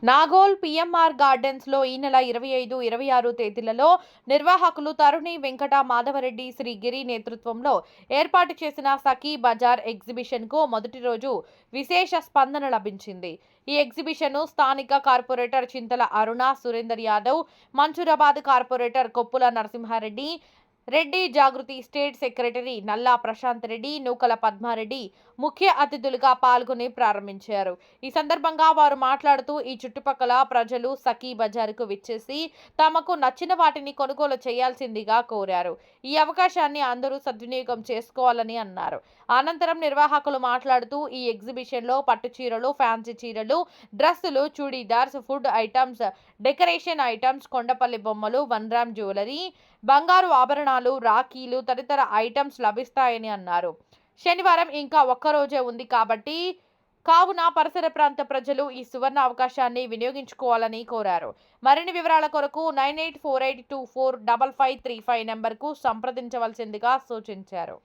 Nagole PMR gardens లో ఈ నెల 25, 26 తేదీలలో నిర్వాహకులు తరుణి వెంకట మాధవరెడ్డి శ్రీగిరి నేతృత్వంలో ఏర్పాటు చేసిన సఖీ బజార్ ఎగ్జిబిషన్ కు మొదటి రోజు విశేష స్పందన లభించింది. ఈ ఎగ్జిబిషన్ స్థానిక కార్పొరేటర్ చింతల అరుణ సురేందర్ యాదవ్, మంచూరాబాద్ కార్పొరేటర్ కొప్పుల నరసింహారెడ్డి రెడ్డి, జాగృతి స్టేట్ సెక్రటరీ నల్లా ప్రశాంత్ రెడ్డి, నూకల పద్మారెడ్డి ముఖ్య అతిథులుగా పాల్గొని ప్రారంభించారు. ఈ సందర్భంగా వారు మాట్లాడుతూ ఈ చుట్టుపక్కల ప్రజలు సఖీ బజారుకు విచ్చేసి తమకు నచ్చిన వాటిని కొనుగోలు చేయాల్సిందిగా కోరారు. ఈ అవకాశాన్ని అందరూ సద్వినియోగం చేసుకోవాలని అన్నారు. అనంతరం నిర్వాహకులు మాట్లాడుతూ ఈ ఎగ్జిబిషన్ లో పట్టు చీరలు, ఫ్యాన్సీ చీరలు, డ్రెస్సులు, churidars, food items, decoration items, Kondapalli బొమ్మలు, 1 గ్రామ్ జ్యువెలరీ, బంగారు ఆభరణాలు, రాఖీలు తదితర ఐటమ్స్ లభిస్తాయని అన్నారు. శనివారం ఇంకా ఒక్కరోజే ఉంది కావున పరిసర ప్రాంత ప్రజలు ఈ సువర్ణ అవకాశాన్ని వినియోగించుకోవాలని కోరారు. మరిన్ని వివరాల కొరకు 9848245535 నెంబర్కు సంప్రదించవలసిందిగా సూచించారు.